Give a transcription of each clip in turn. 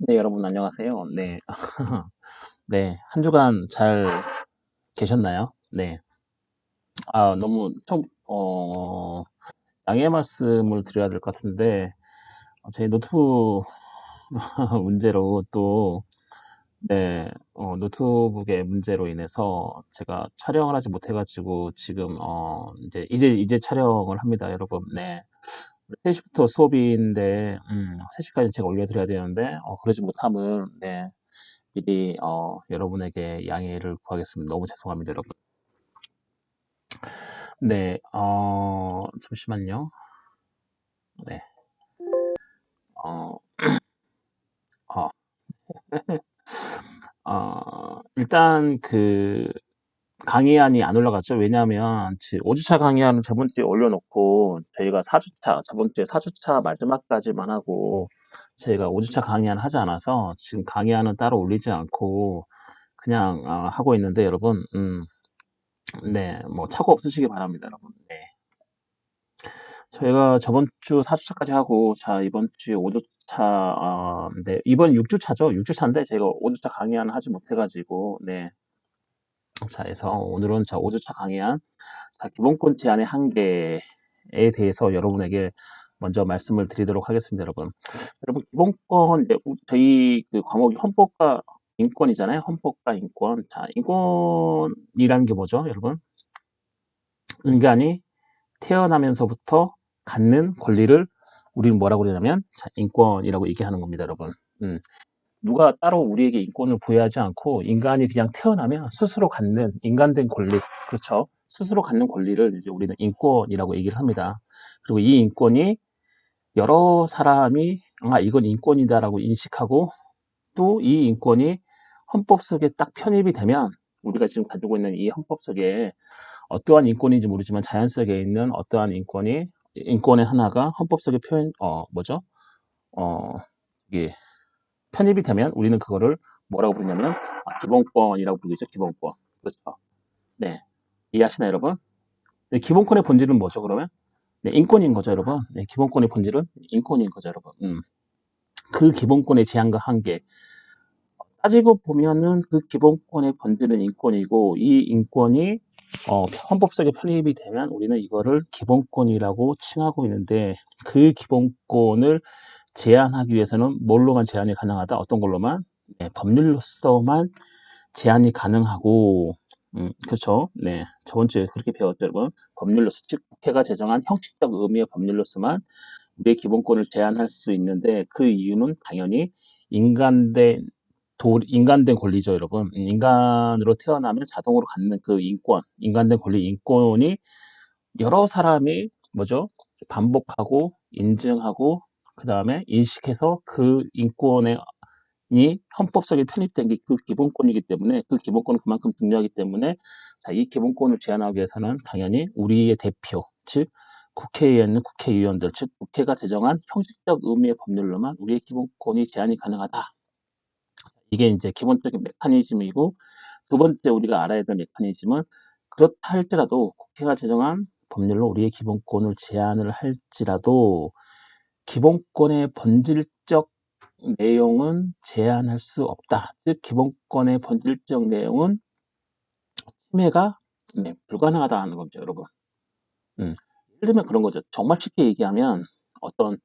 네, 여러분 안녕하세요. 네. 네, 한 주간 잘 계셨나요? 네. 너무 양해 말씀을 드려야 될 것 같은데, 제 노트북 문제로 또, 네, 노트북의 문제로 인해서 제가 촬영을 하지 못해가지고 지금, 이제 촬영을 합니다, 여러분. 네. 3시부터 수업인데, 3시까지 제가 올려드려야 되는데, 그러지 못함을, 네. 미리 여러분에게 양해를 구하겠습니다. 너무 죄송합니다, 여러분. 네, 잠시만요. 네, 어, 어, 일단 강의안이 안 올라갔죠. 왜냐하면 5주차 강의안은 저번 주에 올려놓고 저희가 4주차, 저번 주에 4주차 마지막까지만 하고 저희가 5주차 강의안 하지 않아서 지금 강의안은 따로 올리지 않고 그냥 하고 있는데 여러분, 네, 뭐 착오 없으시기 바랍니다, 여러분. 네. 저희가 저번 주 4주차까지 하고, 자, 이번 주에 5주차, 네, 이번 6주차죠? 6주차인데, 제가 5주차 강의안 하지 못해가지고, 네. 자, 해서 오늘은 5주차 강의안, 기본권 제한의 한계에 대해서 여러분에게 먼저 말씀을 드리도록 하겠습니다, 여러분. 여러분, 기본권, 이제 저희 과목이 헌법과 인권이잖아요? 헌법과 인권. 자, 인권이라는 게 뭐죠, 여러분? 인간이 태어나면서부터 갖는 권리를 우리는 뭐라고 그러냐면 인권이라고 얘기하는 겁니다, 여러분. 누가 따로 우리에게 인권을 부여하지 않고 인간이 그냥 태어나면 스스로 갖는 인간된 권리, 그렇죠? 스스로 갖는 권리를 이제 우리는 인권이라고 얘기를 합니다. 그리고 이 인권이 여러 사람이 이건 인권이다라고 인식하고 또 이 인권이 헌법 속에 딱 편입이 되면 우리가 지금 가지고 있는 이 헌법 속에 어떠한 인권인지 모르지만 자연 속에 있는 어떠한 인권의 하나가 헌법 속에 뭐죠? 어, 이게 편입이 되면 우리는 그거를 뭐라고 부르냐면 기본권이라고 부르고 있죠. 기본권. 그렇죠. 네. 이해하시나요, 여러분? 네, 기본권의 본질은 뭐죠, 그러면? 네, 인권인 거죠, 여러분. 네, 기본권의 본질은 인권인 거죠, 여러분. 그 기본권의 제한과 한계. 따지고 보면은 그 기본권의 본질은 인권이고 이 인권이 헌법속에 편입이 되면 우리는 이거를 기본권이라고 칭하고 있는데 그 기본권을 제한하기 위해서는 뭘로만 제한이 가능하다? 어떤 걸로만? 네, 법률로서만 제한이 가능하고 그렇죠. 네, 저번 주에 그렇게 배웠죠, 여러분. 법률로서, 즉 국회가 제정한 형식적 의미의 법률로서만 우리의 기본권을 제한할 수 있는데 그 이유는 당연히 인간된 인간된 권리죠, 여러분. 인간으로 태어나면 자동으로 갖는 그 인간된 권리, 인권이 여러 사람이 뭐죠? 반복하고 인증하고 그 다음에 인식해서 그 인권이 헌법적인 편입된 게 그 기본권이기 때문에 그 기본권은 그만큼 중요하기 때문에 자, 이 기본권을 제한하기 위해서는 당연히 우리의 대표, 즉 국회에 있는 국회의원들, 즉 국회가 제정한 형식적 의미의 법률로만 우리의 기본권이 제한이 가능하다. 이게 이제 기본적인 메커니즘이고 두 번째 우리가 알아야 될 메커니즘은 그렇다 할지라도 국회가 제정한 법률로 우리의 기본권을 제한을 할지라도 기본권의 본질적 내용은 제한할 수 없다. 즉 기본권의 본질적 내용은 침해가 불가능하다는 거죠, 여러분. 예를 들면 그런 거죠. 정말 쉽게 얘기하면 어떤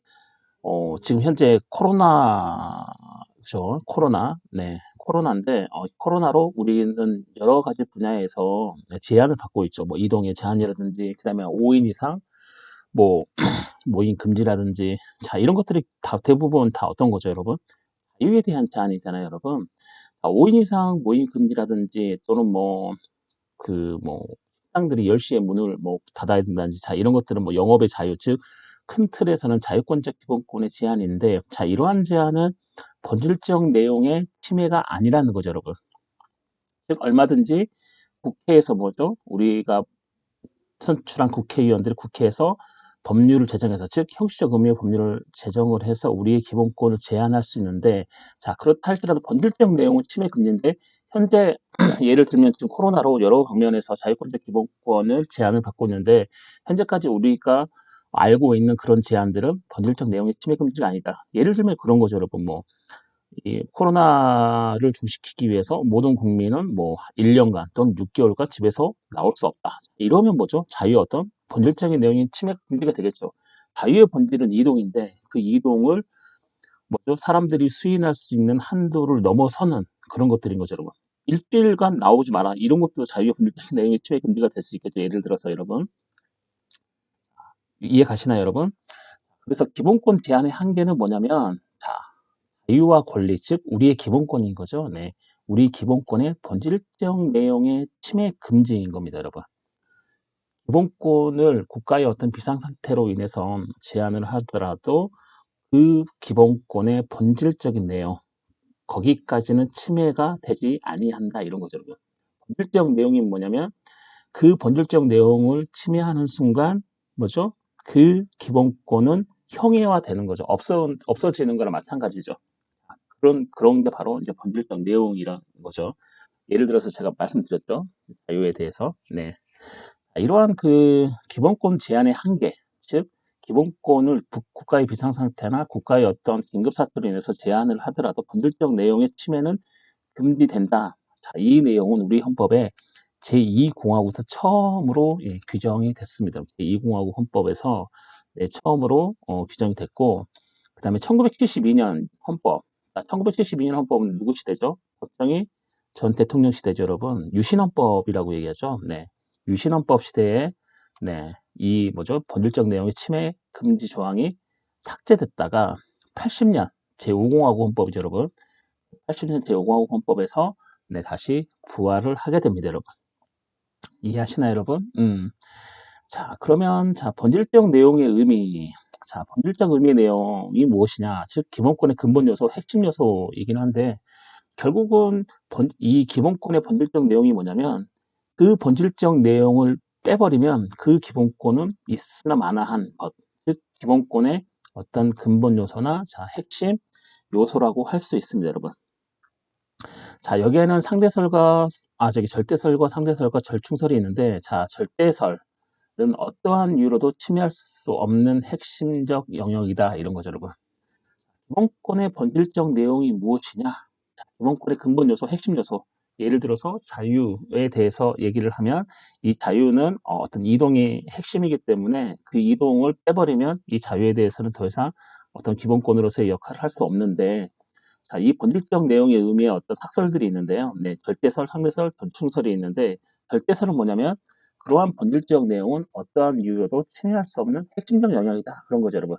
지금 현재 코로나죠. 네. 코로나인데, 코로나로 우리는 여러 가지 분야에서 제한을 받고 있죠. 뭐, 이동의 제한이라든지, 그 다음에 5인 이상, 뭐, 모임 금지라든지, 자, 이런 것들이 다 대부분 다 어떤 거죠, 여러분? 자유에 대한 제한이잖아요, 여러분. 5인 이상 모임 금지라든지, 또는 식당들이 10시에 문을 닫아야 된다든지, 자, 이런 것들은 영업의 자유, 즉, 큰 틀에서는 자유권적 기본권의 제한인데, 자, 이러한 제한은 본질적 내용의 침해가 아니라는 거죠, 여러분. 즉, 얼마든지 국회에서 우리가 선출한 국회의원들이 국회에서 법률을 제정해서, 즉, 형식적 의미의 법률을 제정을 해서 우리의 기본권을 제한할 수 있는데, 자, 그렇다 할지라도 본질적 내용은 침해 금지인데, 현재 예를 들면 지금 코로나로 여러 방면에서 자유권적 기본권을 제한을 받고 있는데 현재까지 우리가 알고 있는 그런 제한들은 본질적 내용의 침해 금지가 아니다. 예를 들면 그런 거죠, 여러분. 이 코로나를 종식시키기 위해서 모든 국민은 뭐 1년간 또는 6개월간 집에서 나올 수 없다. 이러면 뭐죠? 자유의 어떤 본질적인 내용이 침해 금지가 되겠죠. 자유의 본질은 이동인데 그 이동을 뭐죠? 사람들이 수인할 수 있는 한도를 넘어서는 그런 것들인 거죠, 여러분. 일주일간 나오지 마라. 이런 것도 자유의 본질적인 내용이 침해 금지가 될 수 있겠죠. 예를 들어서 여러분. 이해 가시나요, 여러분? 그래서 기본권 제한의 한계는 뭐냐면, 자, 자유와 권리, 즉 우리의 기본권인 거죠. 네, 우리 기본권의 본질적 내용의 침해 금지인 겁니다, 여러분. 기본권을 국가의 어떤 비상 상태로 인해서 제한을 하더라도 그 기본권의 본질적인 내용, 거기까지는 침해가 되지 아니한다 이런 거죠, 여러분. 본질적 내용이 뭐냐면 그 본질적 내용을 침해하는 순간 뭐죠? 그 기본권은 형해화되는 거죠. 없어지는 거랑 마찬가지죠. 그런 게 바로 이제 본질적 내용이라는 거죠. 예를 들어서 제가 말씀드렸죠. 자유에 대해서. 네. 이러한 그 기본권 제한의 한계, 즉 기본권을 국가의 비상 상태나 국가의 어떤 긴급 사태로 인해서 제한을 하더라도 본질적 내용의 침해는 금지된다. 자, 이 내용은 우리 헌법에 제2공화국에서 처음으로 규정이 됐습니다. 제2공화국 헌법에서 처음으로 규정이 됐고, 그 다음에 1972년 헌법, 1972년 헌법은 누구 시대죠? 박정희 전 대통령 시대죠, 여러분. 유신헌법이라고 얘기하죠. 네, 유신헌법 시대에 이 뭐죠? 본질적 내용의 침해 금지 조항이 삭제됐다가 80년 제5공화국 헌법이죠, 여러분. 80년 제5공화국 헌법에서 다시 부활을 하게 됩니다, 여러분. 이해하시나요, 여러분? 자, 그러면 자, 본질적 내용의 의미. 자, 본질적 의미의 내용이 무엇이냐? 즉 기본권의 근본 요소, 핵심 요소이긴 한데 결국은 이 기본권의 본질적 내용이 뭐냐면 그 본질적 내용을 빼버리면 그 기본권은 있으나 마나한 것, 즉 기본권의 어떤 근본 요소나 자, 핵심 요소라고 할 수 있습니다, 여러분. 자, 여기에는 절대설과 상대설과 절충설이 있는데, 자, 절대설은 어떠한 이유로도 침해할 수 없는 핵심적 영역이다. 이런 거죠, 여러분. 기본권의 본질적 내용이 무엇이냐? 자, 기본권의 근본 요소, 핵심 요소. 예를 들어서 자유에 대해서 얘기를 하면 이 자유는 어떤 이동이 핵심이기 때문에 그 이동을 빼버리면 이 자유에 대해서는 더 이상 어떤 기본권으로서의 역할을 할 수 없는데, 자, 이 본질적 내용의 의미의 어떤 학설들이 있는데요. 네, 절대설, 상대설, 절충설이 있는데, 절대설은 뭐냐면, 그러한 본질적 내용은 어떠한 이유로도 침해할 수 없는 핵심적 영역이다. 그런 거죠, 여러분.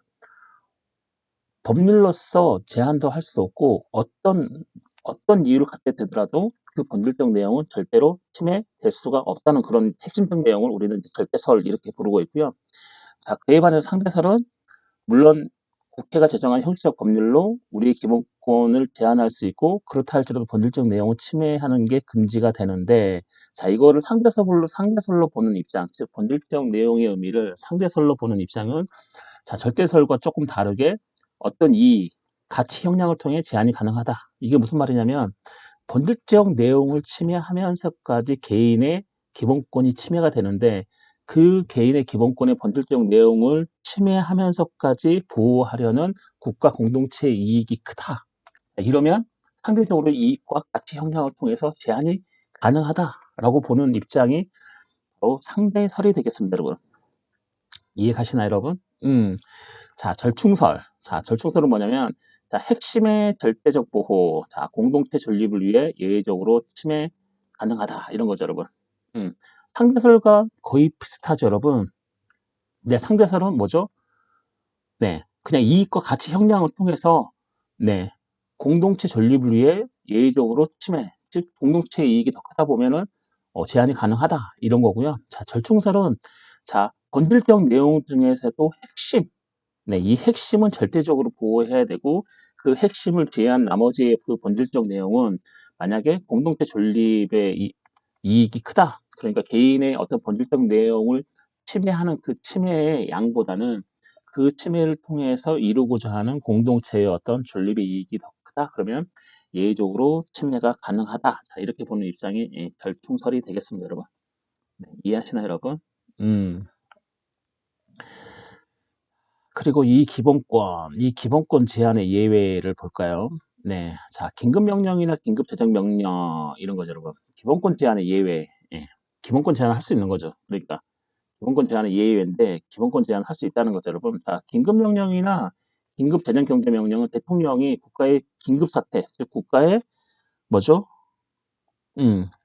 법률로서 제한도 할 수 없고, 어떤 이유를 갖게 되더라도 그 본질적 내용은 절대로 침해될 수가 없다는 그런 핵심적 내용을 우리는 이제 절대설 이렇게 부르고 있고요. 자, 그에 반해서 상대설은 물론 국회가 제정한 형식적 법률로 우리의 기본권을 제한할 수 있고 그렇다 할지라도 본질적 내용을 침해하는 게 금지가 되는데, 자, 이거를 상대설로 보는 입장, 즉 본질적 내용의 의미를 상대설로 보는 입장은 자, 절대설과 조금 다르게 어떤 이익, 가치 형량을 통해 제한이 가능하다. 이게 무슨 말이냐면 본질적 내용을 침해하면서까지 개인의 기본권이 침해가 되는데 그 개인의 기본권의 본질적 내용을 침해하면서까지 보호하려는 국가 공동체의 이익이 크다. 이러면 상대적으로 이익과 가치 형량을 통해서 제한이 가능하다라고 보는 입장이 바로 상대설이 되겠습니다, 여러분. 이해 가시나요, 여러분? 자, 절충설. 자, 절충설은 뭐냐면, 자, 핵심의 절대적 보호, 자, 공동체 존립을 위해 예외적으로 침해 가능하다. 이런 거죠, 여러분. 상대설과 거의 비슷하죠, 여러분. 네, 상대설은 뭐죠? 네, 그냥 이익과 가치 형량을 통해서, 네, 공동체 존립을 위해 예외적으로 침해, 즉, 공동체의 이익이 더 크다 보면은, 제한이 가능하다. 이런 거고요. 자, 절충설은, 자, 본질적 내용 중에서도 핵심, 네, 이 핵심은 절대적으로 보호해야 되고 그 핵심을 제한 나머지의 그 본질적 내용은 만약에 공동체 존립의 이익이 크다. 그러니까 개인의 어떤 본질적 내용을 침해하는 그 침해의 양보다는 그 침해를 통해서 이루고자 하는 공동체의 어떤 존립의 이익이 더 크다. 그러면 예외적으로 침해가 가능하다. 자, 이렇게 보는 입장이 절충설이 되겠습니다, 여러분. 네, 이해하시나요, 여러분? 그리고 이 기본권 제한의 예외를 볼까요? 네. 자, 긴급명령이나 긴급재정명령, 이런 거죠, 여러분. 기본권 제한의 예외. 예. 기본권 제한을 할 수 있는 거죠. 그러니까. 기본권 제한은 예외인데, 기본권 제한을 할 수 있다는 거죠, 여러분. 자, 긴급명령이나 긴급재정경제명령은 대통령이 국가의 긴급사태, 즉, 국가의 뭐죠?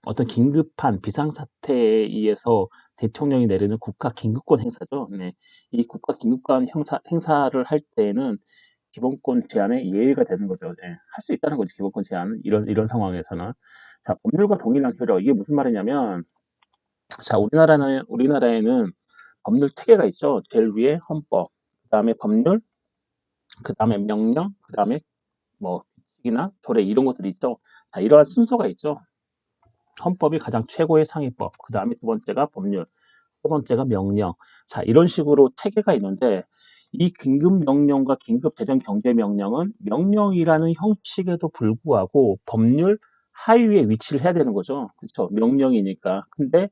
어떤 긴급한 비상사태에 의해서 대통령이 내리는 국가 긴급권 행사죠. 네. 이 국가 긴급권 행사를 할 때는 기본권 제한의 예외가 되는 거죠. 네. 할 수 있다는 거죠. 기본권 제한은 이런 상황에서는. 자, 법률과 동일한 효력. 이게 무슨 말이냐면, 자, 우리나라에는 법률 체계가 있죠. 제일 위에 헌법, 그다음에 법률, 그다음에 명령, 그다음에 뭐 규칙이나 조례 이런 것들이 있죠. 자, 이러한 순서가 있죠. 헌법이 가장 최고의 상위법, 그 다음에 두 번째가 법률, 세 번째가 명령. 자, 이런 식으로 체계가 있는데, 이 긴급명령과 긴급재정경제명령은 명령이라는 형식에도 불구하고 법률 하위에 위치를 해야 되는 거죠. 그렇죠? 명령이니까. 근데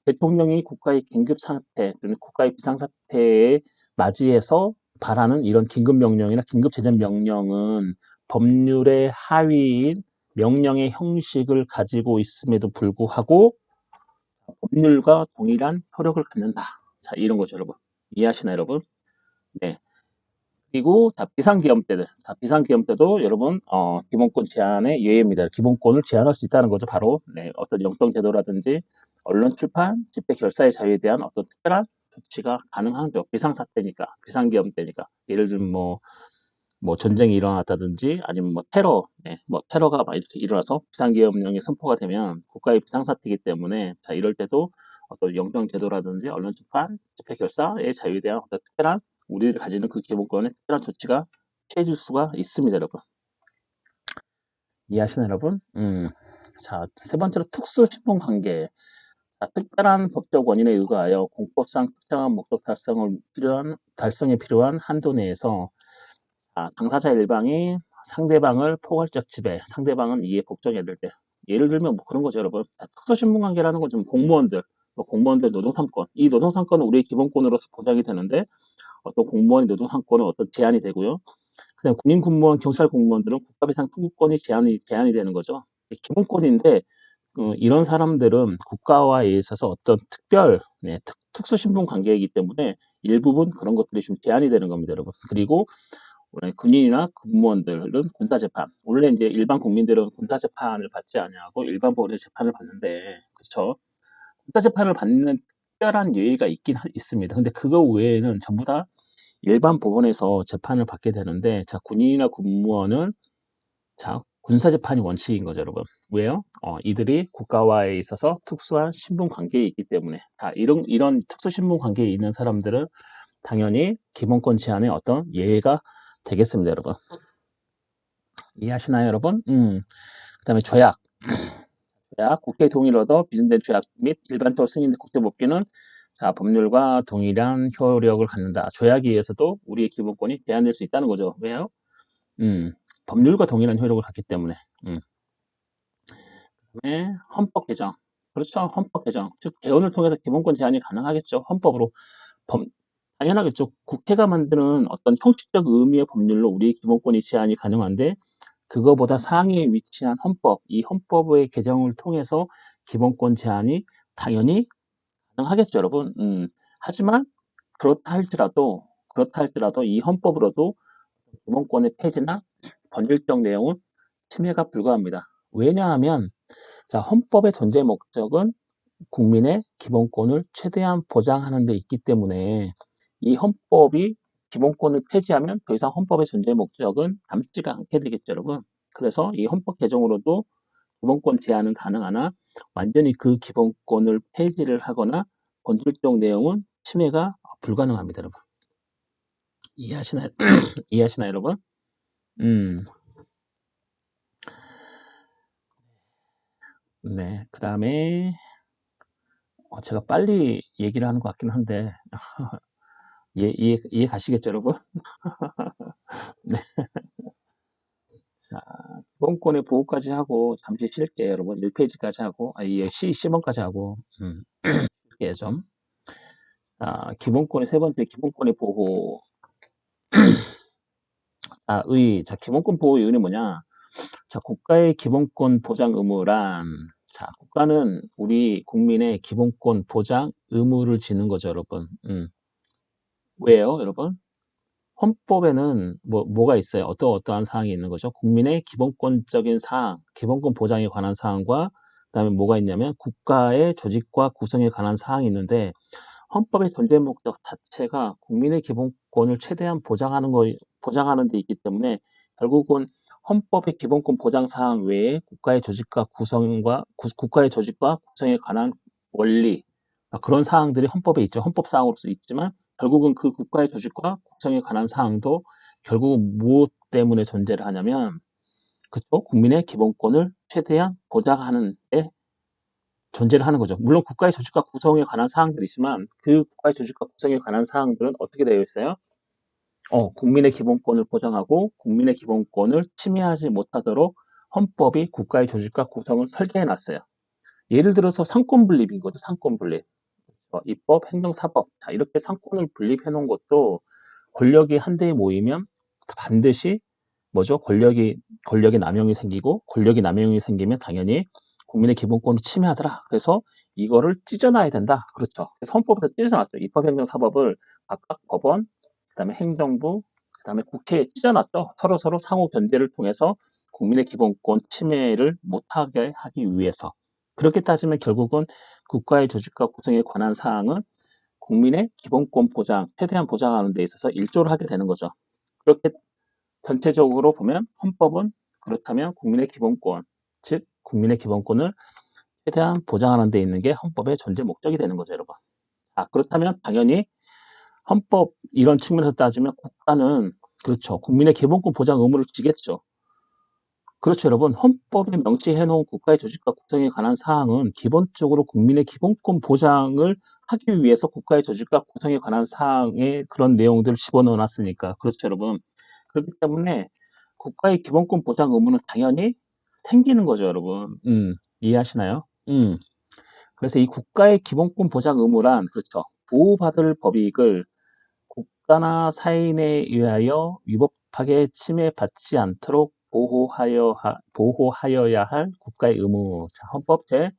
대통령이 국가의 긴급사태 또는 국가의 비상사태에 맞이해서 발하는 이런 긴급명령이나 긴급재정명령은 법률의 하위인 명령의 형식을 가지고 있음에도 불구하고 법률과 동일한 효력을 갖는다. 자, 이런 거죠, 여러분. 이해하시나요, 여러분? 네. 그리고 다 비상계엄 때들, 다 비상계엄 때도 여러분 기본권 제한의 예외입니다. 기본권을 제한할 수 있다는 거죠. 바로 네, 어떤 영통제도라든지 언론 출판, 집회 결사의 자유에 대한 어떤 특별한 조치가 가능한죠. 비상사태니까, 비상계엄 때니까. 예를 들면 뭐 전쟁이 일어났다든지 아니면 뭐 테러, 네, 뭐 테러가 막 이렇게 일어나서 비상계엄령이 선포가 되면 국가의 비상사태이기 때문에 자, 이럴 때도 어떤 영장제도라든지 언론 출판, 집회 결사의 자유에 대한 어떤 특별한 우리를 가지는 그 기본권에 특별한 조치가 취해질 수가 있습니다, 여러분. 이해하시나요, 여러분? 자, 세 번째로 특수신분 관계. 자, 특별한 법적 원인에 의거하여 공법상 특정한 목적 달성에 필요한 한도 내에서 당사자 일방이 상대방을 포괄적 지배, 상대방은 이에 복종해야 될 때. 예를 들면 뭐 그런 거죠, 여러분. 특수신분 관계라는 건 좀 공무원들, 공무원들 노동삼권. 이 노동삼권은 우리의 기본권으로서 보장이 되는데 어떤 공무원의 노동삼권은 어떤 제한이 되고요. 그냥 군인 군무원, 경찰 공무원들은 국가배상 통구권이 제한이 되는 거죠. 기본권인데 이런 사람들은 국가와에 있어서 어떤 특수신분 관계이기 때문에 일부분 그런 것들이 좀 제한이 되는 겁니다, 여러분. 그리고 군인이나 군무원들은 군사재판. 원래 이제 일반 국민들은 군사재판을 받지 아니하고 일반 법원의 재판을 받는데, 그렇죠? 군사재판을 받는 특별한 예의가 있습니다. 근데 그거 외에는 전부 다 일반 법원에서 재판을 받게 되는데, 자, 군인이나 군무원은 자, 군사재판이 원칙인 거죠, 여러분. 왜요? 이들이 국가와에 있어서 특수한 신분 관계에 있기 때문에. 다 이런 특수 신분 관계에 있는 사람들은 당연히 기본권 제한의 어떤 예외가 되겠습니다, 여러분. 이해하시나요, 여러분? 그다음에 조약. 국회 동의를 얻어 비준된 조약 및 일반적으로 승인된 국제법규는 자, 법률과 동일한 효력을 갖는다. 조약에 의해서도 우리의 기본권이 제한될 수 있다는 거죠. 왜요? 법률과 동일한 효력을 갖기 때문에. 그다음에 헌법 개정. 그렇죠. 헌법 개정. 즉 개헌을 통해서 기본권 제한이 가능하겠죠. 헌법으로. 당연하겠죠. 국회가 만드는 어떤 형식적 의미의 법률로 우리의 기본권이 제한이 가능한데 그거보다 상위에 위치한 헌법, 이 헌법의 개정을 통해서 기본권 제한이 당연히 가능하겠죠, 여러분. 하지만 그렇다 할지라도 이 헌법으로도 기본권의 폐지나 번질적 내용은 침해가 불가합니다. 왜냐하면 자, 헌법의 존재 목적은 국민의 기본권을 최대한 보장하는 데 있기 때문에 이 헌법이 기본권을 폐지하면 더 이상 헌법의 존재 목적은 남지가 않게 되겠죠, 여러분. 그래서 이 헌법 개정으로도 기본권 제한은 가능하나 완전히 그 기본권을 폐지를 하거나 본질적 내용은 침해가 불가능합니다, 여러분. 이해하시나요? 이해하시나요, 여러분? 네. 그 다음에 제가 빨리 얘기를 하는 것 같긴 한데 이해 가시겠죠, 여러분? 네. 자, 기본권의 보호까지 하고 잠시 쉴게요, 여러분. 1페이지까지 하고, 시험까지 하고, 쉴게요, 좀. 기본권의 세 번째, 기본권의 보호. 자, 기본권 보호 이유는 뭐냐? 자, 국가의 기본권 보장 의무란, 자, 국가는 우리 국민의 기본권 보장 의무를 지는 거죠, 여러분. 왜요, 여러분? 헌법에는 뭐가 있어요? 어떠한 사항이 있는 거죠? 국민의 기본권적인 사항, 기본권 보장에 관한 사항과 그다음에 뭐가 있냐면 국가의 조직과 구성에 관한 사항이 있는데 헌법의 존재 목적 자체가 국민의 기본권을 최대한 보장하는 데 있기 때문에 결국은 헌법의 기본권 보장 사항 외에 국가의 조직과 구성에 관한 원리 그런 사항들이 헌법에 있죠. 헌법 사항으로서 있지만 결국은 그 국가의 조직과 구성에 관한 사항도 결국은 무엇 때문에 존재를 하냐면 그쵸? 국민의 기본권을 최대한 보장하는 데 존재를 하는 거죠. 물론 국가의 조직과 구성에 관한 사항들이 있지만 그 국가의 조직과 구성에 관한 사항들은 어떻게 되어 있어요? 국민의 기본권을 보장하고 국민의 기본권을 침해하지 못하도록 헌법이 국가의 조직과 구성을 설계해 놨어요. 예를 들어서 상권 분립인 거죠. 상권 분립. 입법, 행정, 사법. 자, 이렇게 상권을 분립해 놓은 것도 권력이 한데에 모이면 반드시 뭐죠? 권력의 남용이 생기고 권력이 남용이 생기면 당연히 국민의 기본권을 침해하더라. 그래서 이거를 찢어놔야 된다. 그렇죠. 그래서 헌법에서 찢어놨죠. 입법, 행정, 사법을 각각 법원, 그다음에 행정부, 그다음에 국회에 찢어놨죠. 서로 상호 견제를 통해서 국민의 기본권 침해를 못하게 하기 위해서. 그렇게 따지면 결국은 국가의 조직과 구성에 관한 사항은 국민의 기본권 보장, 최대한 보장하는 데 있어서 일조를 하게 되는 거죠. 그렇게 전체적으로 보면 헌법은 그렇다면 국민의 기본권, 즉 국민의 기본권을 최대한 보장하는 데 있는 게 헌법의 존재 목적이 되는 거죠, 여러분. 그렇다면 당연히 헌법 이런 측면에서 따지면 국가는 그렇죠. 국민의 기본권 보장 의무를 지겠죠. 그렇죠, 여러분. 헌법에 명시해 놓은 국가의 조직과 구성에 관한 사항은 기본적으로 국민의 기본권 보장을 하기 위해서 국가의 조직과 구성에 관한 사항에 그런 내용들을 집어넣어 놨으니까. 그렇죠, 여러분. 그렇기 때문에 국가의 기본권 보장 의무는 당연히 생기는 거죠, 여러분. 이해하시나요? 그래서 이 국가의 기본권 보장 의무란, 그렇죠. 보호받을 법익을 국가나 사인에 의하여 위법하게 침해받지 않도록 보호하여야 할 국가의 의무. 자, 헌법 제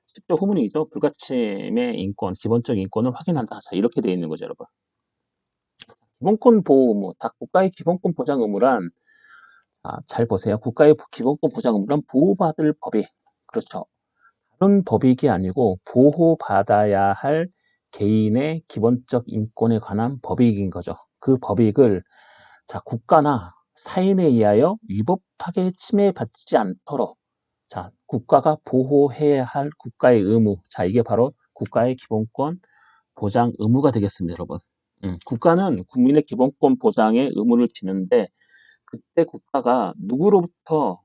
10조 후문이죠. 불가침의 인권, 기본적 인권을 확인한다. 자, 이렇게 되어 있는 거죠, 여러분. 기본권 보호 의무, 국가의 기본권 보장 의무란, 잘 보세요. 국가의 기본권 보장 의무란 보호받을 법익. 그렇죠. 다른 법익이 아니고 보호받아야 할 개인의 기본적 인권에 관한 법익인 거죠. 그 법익을 국가나 사인에 의하여 위법하게 침해받지 않도록 국가가 보호해야 할 국가의 의무. 이게 바로 국가의 기본권 보장 의무가 되겠습니다, 여러분. 국가는 국민의 기본권 보장에 의무를 지는데 그때 국가가 누구로부터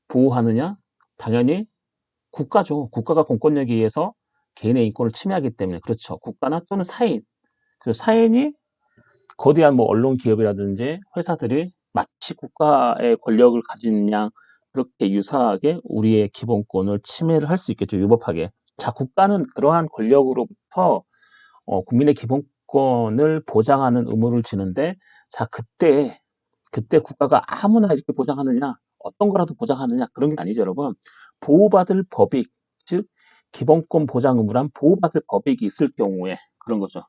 보호하느냐? 당연히 국가죠. 국가가 공권력에 의해서 개인의 인권을 침해하기 때문에 그렇죠. 국가나 또는 사인. 그 사인이 거대한 언론 기업이라든지 회사들이 마치 국가의 권력을 가진 양 그렇게 유사하게 우리의 기본권을 침해를 할 수 있겠죠. 위법하게. 국가는 그러한 권력으로부터 국민의 기본권을 보장하는 의무를 지는데 그때 국가가 아무나 이렇게 보장하느냐 어떤 거라도 보장하느냐 그런 게 아니죠, 여러분. 보호받을 법익, 즉 기본권 보장 의무란 보호받을 법익이 있을 경우에 그런 거죠.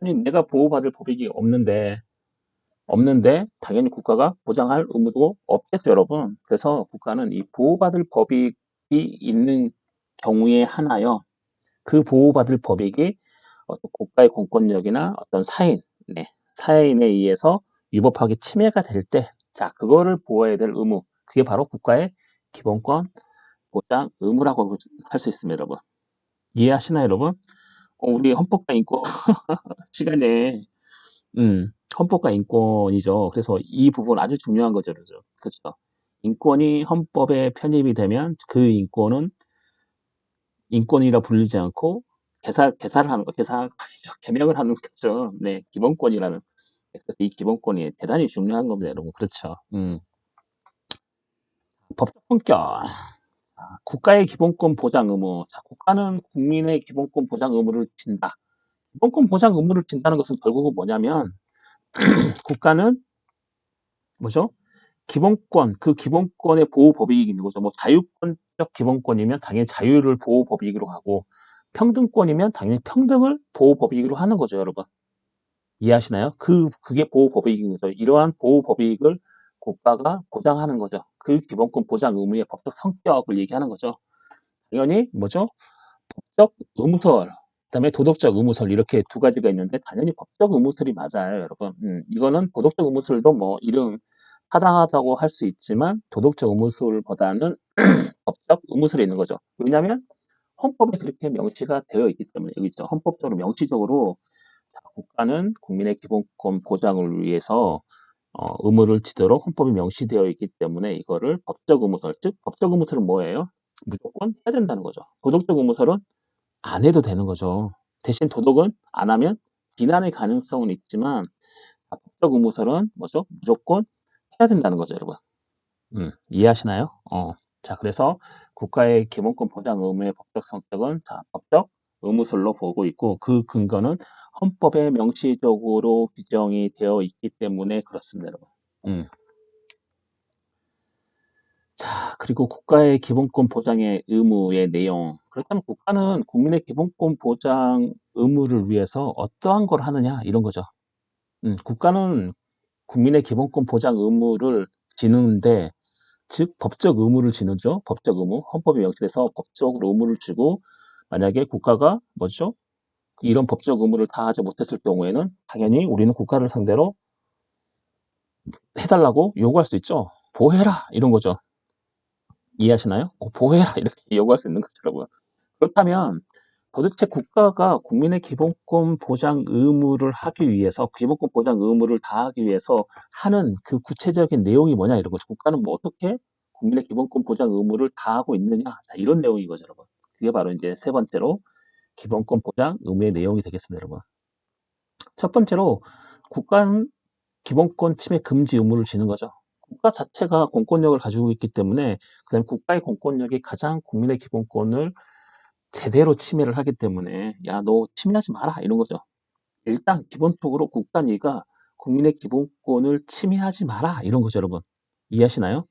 아니 내가 보호받을 법익이 없는데 당연히 국가가 보장할 의무도 없겠죠, 여러분. 그래서 국가는 이 보호받을 법익이 있는 경우에 하나요. 그 보호받을 법익이 어떤 국가의 공권력이나 어떤 사인에 의해서 위법하게 침해가 될 때, 그거를 보호해야 될 의무. 그게 바로 국가의 기본권 보장 의무라고 할 수 있습니다, 여러분. 이해하시나요, 여러분? 우리 헌법과 인권 시간에 헌법과 인권이죠. 그래서 이 부분 아주 중요한 거죠. 그렇죠. 인권이 헌법에 편입이 되면 그 인권은 인권이라 불리지 않고 개사를 하는 거, 아니죠. 개명을 하는 거죠. 네, 기본권이라는. 그래서 이 기본권이 대단히 중요한 겁니다, 여러분. 그렇죠. 법적 성격. 국가의 기본권 보장 의무. 국가는 국민의 기본권 보장 의무를 진다. 기본권 보장 의무를 진다는 것은 결국은 뭐냐면 국가는 뭐죠? 기본권, 그 기본권의 보호 법익이 있는 거죠. 뭐 자유권적 기본권이면 당연히 자유를 보호 법익으로 하고 평등권이면 당연히 평등을 보호 법익으로 하는 거죠, 여러분. 이해하시나요? 그게 보호 법익인 거죠. 이러한 보호 법익을 국가가 보장하는 거죠. 그 기본권 보장 의무의 법적 성격을 얘기하는 거죠. 당연히 뭐죠? 법적 의무설, 그다음에 도덕적 의무설 이렇게 두 가지가 있는데 당연히 법적 의무설이 맞아요, 여러분. 이거는 도덕적 의무설도 뭐 이름 타당하다고 할 수 있지만 도덕적 의무설보다는 법적 의무설이 있는 거죠. 왜냐하면 헌법에 그렇게 명시가 되어 있기 때문에 여기 있죠. 헌법적으로 명시적으로 자, 국가는 국민의 기본권 보장을 위해서 의무를 지도록 헌법이 명시되어 있기 때문에 이거를 법적 의무설, 즉 법적 의무설은 뭐예요? 무조건 해야 된다는 거죠. 도덕적 의무설은 안 해도 되는 거죠. 대신 도덕은 안 하면 비난의 가능성은 있지만 법적 의무설은 뭐죠? 무조건 해야 된다는 거죠, 여러분. 이해하시나요? 자, 그래서 국가의 기본권 보장 의무의 법적 성격은 자, 법적 의무설로 보고 있고 그 근거는 헌법에 명시적으로 규정이 되어 있기 때문에 그렇습니다, 여러분. 자, 그리고 국가의 기본권 보장의 의무의 내용. 그렇다면 국가는 국민의 기본권 보장 의무를 위해서 어떠한 걸 하느냐 이런 거죠. 국가는 국민의 기본권 보장 의무를 지는데 즉 법적 의무를 지는죠. 법적 의무. 헌법에 명시돼서 법적으로 의무를 주고 만약에 국가가 뭐죠? 이런 법적 의무를 다하지 못했을 경우에는 당연히 우리는 국가를 상대로 해달라고 요구할 수 있죠. 보호해라 이런 거죠. 이해하시나요? 보호해라 이렇게 요구할 수 있는 거죠, 여러분. 그렇다면 도대체 국가가 국민의 기본권 보장 의무를 하기 위해서 기본권 보장 의무를 다하기 위해서 하는 그 구체적인 내용이 뭐냐 이런 거죠. 국가는 뭐 어떻게 국민의 기본권 보장 의무를 다하고 있느냐 자, 이런 내용인 거죠, 여러분. 그게 바로 이제 세 번째로 기본권 보장 의무의 내용이 되겠습니다, 여러분. 첫 번째로 국가는 기본권 침해 금지 의무를 지는 거죠. 국가 자체가 공권력을 가지고 있기 때문에 그다음에 국가의 공권력이 가장 국민의 기본권을 제대로 침해를 하기 때문에 야, 너 침해하지 마라 이런 거죠. 일단 기본적으로 국가니까 국민의 기본권을 침해하지 마라 이런 거죠, 여러분. 이해하시나요?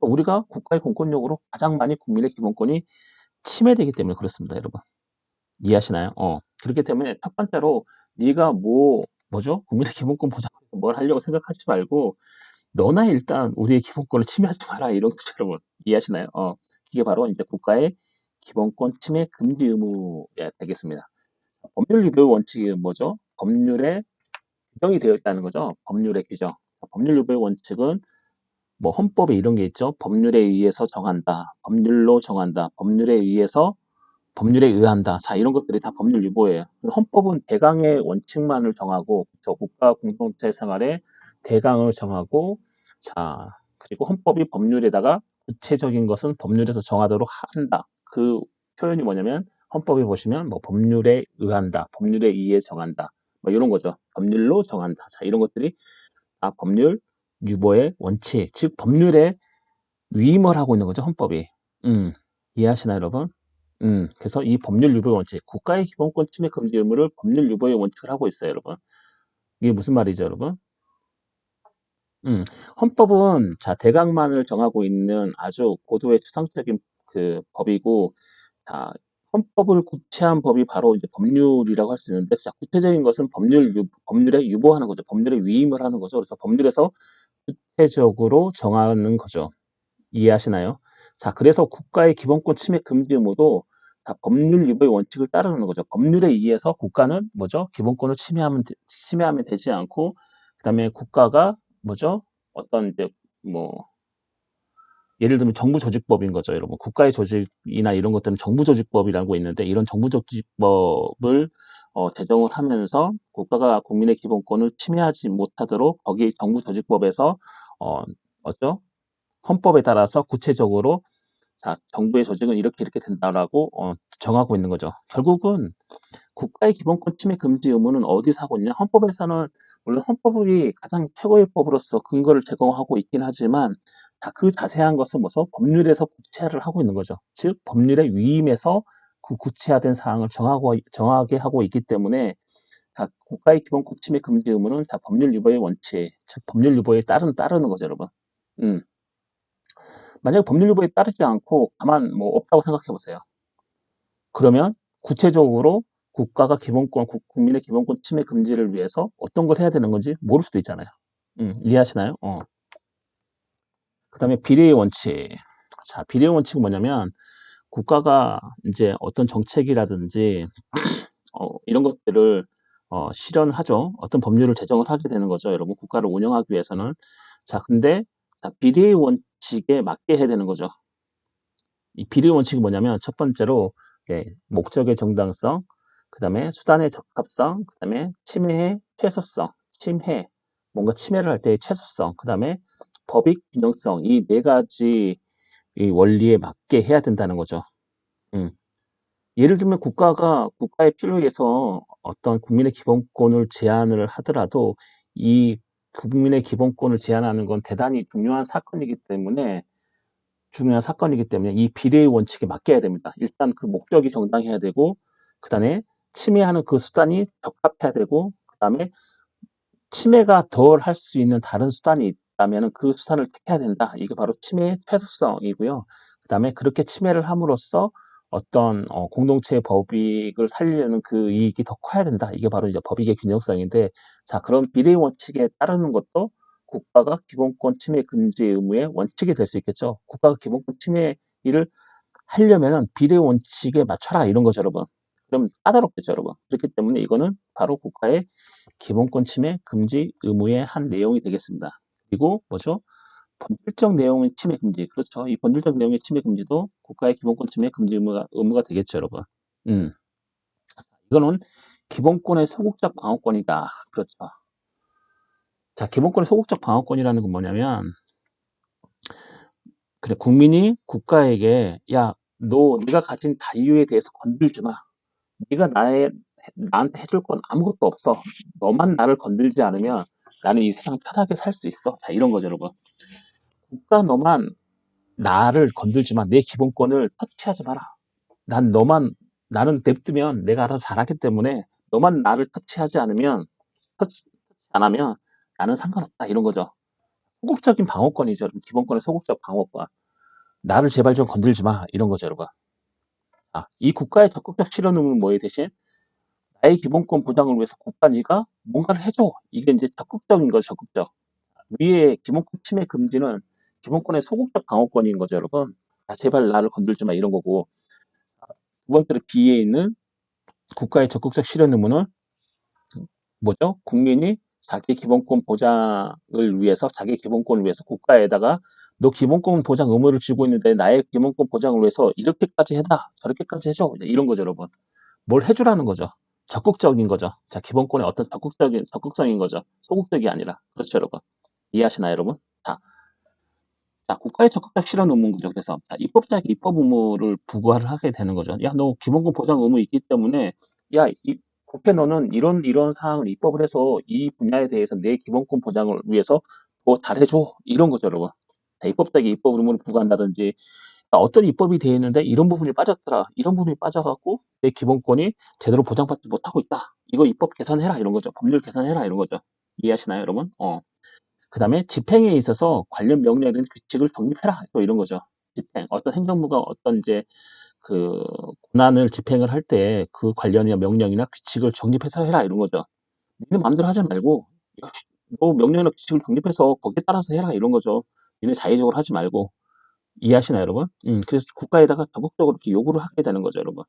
우리가 국가의 공권력으로 가장 많이 국민의 기본권이 침해되기 때문에 그렇습니다, 여러분. 이해하시나요? 그렇기 때문에 첫 번째로 네가 뭐죠? 국민의 기본권 보장해서 뭘 하려고 생각하지 말고 너나 일단 우리의 기본권을 침해하지 마라 이런 거죠, 여러분. 이해하시나요? 이게 바로 이제 국가의 기본권 침해 금지 의무가 되겠습니다. 법률 유보 원칙이 뭐죠? 법률에 규정이 되어 있다는 거죠. 법률의 규정. 법률 유보 원칙은 뭐 헌법에 이런 게 있죠. 법률에 의해서 정한다. 법률로 정한다. 법률에 의한다. 자, 이런 것들이 다 법률 유보예요. 헌법은 대강의 원칙만을 정하고, 저 국가 공동체 생활의 대강을 정하고, 자, 그리고 헌법이 법률에다가 구체적인 것은 법률에서 정하도록 한다. 그 표현이 뭐냐면, 헌법에 보시면 뭐 법률에 의한다, 법률에 의해 정한다, 뭐 이런 거죠. 법률로 정한다. 자, 이런 것들이 법률 유보의 원칙, 즉 법률에 위임을 하고 있는 거죠, 헌법이. 이해하시나요, 여러분? 그래서 이 법률 유보의 원칙, 국가의 기본권 침해 금지 의무를 법률 유보의 원칙을 하고 있어요, 여러분. 이게 무슨 말이죠, 여러분? 헌법은 자 대강만을 정하고 있는 아주 고도의 추상적인 그 법이고, 자 헌법을 구체한 법이 바로 이제 법률이라고 할 수 있는데, 자 구체적인 것은 법률에 유보하는 거죠. 법률에 위임을 하는 거죠. 그래서 법률에서 구체적으로 정하는 거죠. 이해하시나요? 자, 그래서 국가의 기본권 침해 금지 의무도 다 법률 유보의 원칙을 따르는 거죠. 법률에 의해서 국가는 뭐죠? 기본권을 침해하면 되지 않고, 그다음에 국가가 뭐죠? 어떤 이제 뭐 예를 들면 정부조직법인 거죠, 여러분. 국가의 조직이나 이런 것들은 정부조직법이라고 있는데 이런 정부조직법을 제정을 하면서 국가가 국민의 기본권을 침해하지 못하도록 거기 정부조직법에서 어죠? 헌법에 따라서 구체적으로 자, 정부의 조직은 이렇게 된다라고 정하고 있는 거죠. 결국은 국가의 기본권 침해 금지 의무는 어디서 하고 있냐? 헌법에서는 물론 헌법이 가장 최고의 법으로서 근거를 제공하고 있긴 하지만 그 자세한 것은 뭐죠? 법률에서 구체화를 하고 있는 거죠. 즉 법률의 위임에서 그 구체화된 사항을 정하게 하고 있기 때문에 자, 국가의 기본권 침해 금지 의무는 자, 법률 유보의 원칙, 즉 법률 유보에 따르는 거죠, 여러분. 만약에 법률 유보에 따르지 않고 가만 뭐 없다고 생각해 보세요. 그러면 구체적으로 국가가 국민의 기본권 침해 금지를 위해서 어떤 걸 해야 되는 건지 모를 수도 있잖아요. 이해하시나요? 그 다음에 비례의 원칙. 자, 비례의 원칙은 뭐냐면 국가가 이제 어떤 정책이라든지 이런 것들을 실현하죠. 어떤 법률을 제정을 하게 되는 거죠. 여러분, 국가를 운영하기 위해서는. 자, 근데 자, 비례의 원칙에 맞게 해야 되는 거죠. 이 비례의 원칙이 뭐냐면 첫 번째로 목적의 정당성, 그 다음에 수단의 적합성, 그 다음에 침해의 최소성, 뭔가 침해를 할 때의 최소성, 그 다음에 법익 균형성, 이 네 가지 이 원리에 맞게 해야 된다는 거죠. 예를 들면 국가의 필요에 의해서 어떤 국민의 기본권을 제한을 하더라도 이 국민의 기본권을 제한하는 건 대단히 중요한 사건이기 때문에 이 비례의 원칙에 맡겨야 됩니다. 일단 그 목적이 정당해야 되고, 그 다음에 침해하는 그 수단이 적합해야 되고, 그 다음에 침해가 덜 할 수 있는 다른 수단이 있다면 그 수단을 택해야 된다. 이게 바로 침해의 최소성이고요. 그 다음에 그렇게 침해를 함으로써 어떤 공동체의 법익을 살리려는 그 이익이 더 커야 된다. 이게 바로 이제 법익의 균형성인데, 자, 그런 비례의 원칙에 따르는 것도 국가가 기본권 침해 금지 의무의 원칙이 될 수 있겠죠. 국가가 기본권 침해를 하려면은 비례 원칙에 맞춰라 이런 거죠, 여러분. 그럼 까다롭겠죠, 여러분. 그렇기 때문에 이거는 바로 국가의 기본권 침해 금지 의무의 한 내용이 되겠습니다. 그리고 뭐죠? 본질적 내용의 침해 금지. 그렇죠. 이 본질적 내용의 침해 금지도 국가의 기본권 침해 금지 의무가 되겠죠, 여러분. 이거는 기본권의 소극적 방어권이다. 그렇죠. 자, 기본권의 소극적 방어권이라는 건 뭐냐면, 그래, 국민이 국가에게, 야, 네가 가진 자유에 대해서 건들지 마. 네가 나한테 해줄 건 아무것도 없어. 너만 나를 건들지 않으면 나는 이 세상 편하게 살 수 있어. 자, 이런 거죠, 여러분. 너만 나를 건들지 마. 내 기본권을 터치하지 마라. 나는 냅두면 내가 알아서 잘하기 때문에 너만 나를 터치 안 하면 나는 상관없다. 이런 거죠. 소극적인 방어권이죠. 기본권의 소극적 방어권. 나를 제발 좀 건들지 마. 이런 거죠, 여러분. 이 국가의 적극적 실현 의무는 뭐에 대신 나의 기본권 보장을 위해서 네가 뭔가를 해줘. 이게 이제 적극적인 거죠, 적극적. 위에 기본권 침해 금지는 기본권의 소극적 방어권인 거죠, 여러분. 제발 나를 건들지 마. 이런 거고. 두 번째로 B에 있는 국가의 적극적 실현 의무는 뭐죠? 국민이 자기 기본권을 위해서 국가에다가 너 기본권 보장 의무를 쥐고 있는데 나의 기본권 보장을 위해서 이렇게까지 해라, 저렇게까지 해줘. 이런 거죠, 여러분. 뭘 해주라는 거죠. 적극적인 거죠. 자, 기본권의 어떤 적극성인 거죠. 소극적이 아니라. 그렇죠, 여러분. 이해하시나요, 여러분? 자, 국가의 적극적 실현 의무인 거죠. 그래서 입법자에게 입법 의무를 부과를 하게 되는 거죠. 야, 너 기본권 보장 의무 있기 때문에 야, 국회 너는 이런 사항을 입법을 해서 이 분야에 대해서 내 기본권 보장을 위해서 뭐 잘해줘. 이런 거죠, 여러분. 자, 입법자에게 입법 의무를 부과한다든지 어떤 입법이 되어 있는데 이런 부분이 빠졌더라. 이런 부분이 빠져갖고 내 기본권이 제대로 보장받지 못하고 있다. 이거 입법 개선해라 이런 거죠. 법률 개선해라 이런 거죠. 이해하시나요, 여러분? 그 다음에 집행에 있어서 관련 명령이나 규칙을 정립해라. 또 이런 거죠. 집행. 어떤 행정부가 어떤 이제 그 권한을 집행을 할 때 그 관련이나 명령이나 규칙을 정립해서 해라. 이런 거죠. 니네 마음대로 하지 말고, 너 명령이나 규칙을 정립해서 거기에 따라서 해라. 이런 거죠. 니네 자의적으로 하지 말고. 이해하시나요, 여러분? 그래서 국가에다가 적극적으로 이렇게 요구를 하게 되는 거죠, 여러분.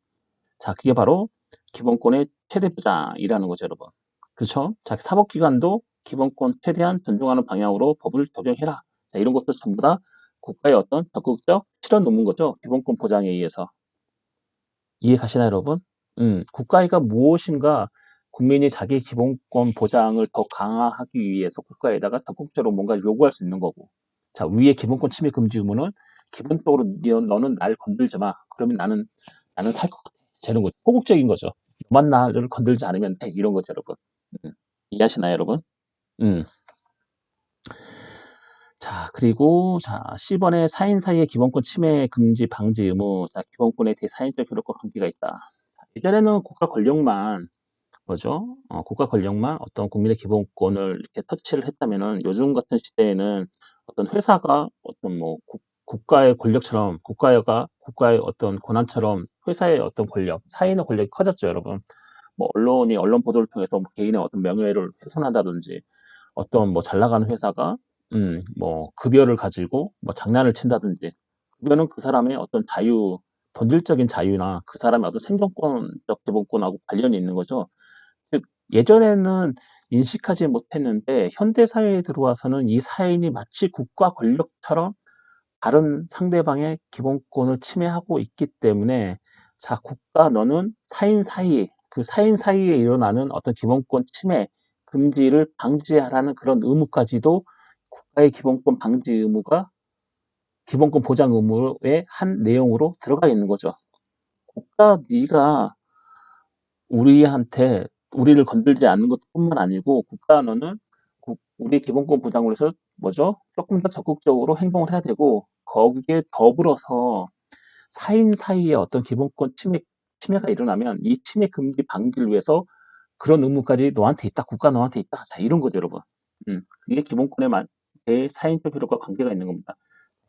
자, 그게 바로 기본권의 최대 보장이라는 거죠, 여러분. 그렇죠? 자, 사법기관도 기본권 최대한 존중하는 방향으로 법을 적용해라. 자, 이런 것도 전부 다 국가의 어떤 적극적 실현 의무인 거죠. 기본권 보장에 의해서. 이해 가시나요, 여러분? 국가가 무엇인가 국민이 자기 기본권 보장을 더 강화하기 위해서 국가에다가 적극적으로 뭔가를 요구할 수 있는 거고. 자, 위에 기본권 침해 금지 의무는 기본적으로 너는 날 건들지 마. 그러면 나는 살 것 같아. 이런 거 소극적인 거죠. 너만 나를 건들지 않으면 돼. 이런 거죠, 여러분. 이해하시나요, 여러분? 자, 그리고 자, 10번에 사인 사이의 기본권 침해 금지 방지 의무. 자, 기본권에 대해 사인적 효력과 관계가 있다. 예전에는 국가 권력만 뭐죠? 국가 권력만 어떤 국민의 기본권을 이렇게 터치를 했다면은 요즘 같은 시대에는 어떤 회사가 어떤 뭐 국가의 권력처럼 국가의 어떤 권한처럼 회사의 어떤 권력, 사인의 권력이 커졌죠, 여러분. 뭐 언론이 언론 보도를 통해서 뭐 개인의 어떤 명예를 훼손한다든지 어떤 뭐 잘 나가는 회사가 뭐 급여를 가지고 뭐 장난을 친다든지 급여는 그 사람의 어떤 자유, 본질적인 자유나 그 사람의 어떤 생존권적 기본권하고 관련이 있는 거죠. 즉 예전에는 인식하지 못했는데 현대 사회에 들어와서는 이 사인이 마치 국가 권력처럼 다른 상대방의 기본권을 침해하고 있기 때문에 자 국가 너는 사인 사이에 일어나는 어떤 기본권 침해 금지를 방지하라는 그런 의무까지도 국가의 기본권 방지 의무가 기본권 보장 의무의 한 내용으로 들어가 있는 거죠. 국가 네가 우리한테 우리를 건들지 않는 것뿐만 아니고 국가 너는 우리 기본권 보장을 위해서 뭐죠? 조금 더 적극적으로 행동을 해야 되고 거기에 더불어서 사인 사이에 어떤 기본권 침해가 일어나면 이 침해 금지 방지를 위해서 그런 의무까지 너한테 있다. 국가 너한테 있다. 자, 이런 거죠, 여러분. 이게 기본권의 대사인적 효력과 관계가 있는 겁니다.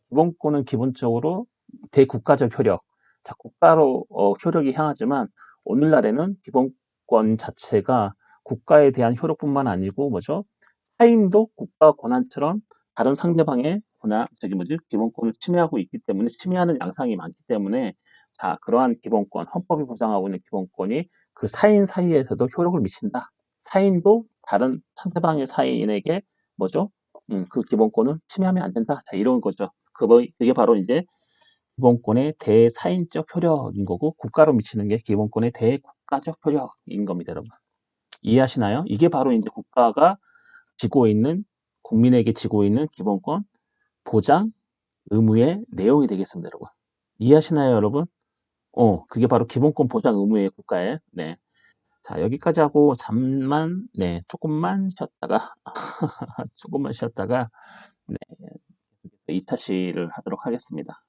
기본권은 기본적으로 대국가적 효력, 자, 국가로 효력이 향하지만 오늘날에는 기본권 자체가 국가에 대한 효력뿐만 아니고 뭐죠? 사인도 국가 권한처럼 다른 상대방의 권한, 기본권을 침해하고 있기 때문에 침해하는 양상이 많기 때문에 자, 그러한 기본권, 헌법이 보장하고 있는 기본권이 그 사인 사이에서도 효력을 미친다. 사인도 다른 상대방의 사인에게 뭐죠? 그 기본권을 침해하면 안 된다. 자, 이런 거죠. 그게 바로 이제 기본권의 대사인적 효력인 거고 국가로 미치는 게 기본권의 대국가적 효력인 겁니다, 여러분. 이해하시나요? 이게 바로 이제 국가가 지고 있는 국민에게 지고 있는 기본권 보장 의무의 내용이 되겠습니다, 여러분. 이해하시나요, 여러분? 그게 바로 기본권 보장 의무의 국가에. 네. 자, 여기까지 하고 잠만 조금만 쉬었다가 조금만 쉬었다가 네, 2차 시를 하도록 하겠습니다.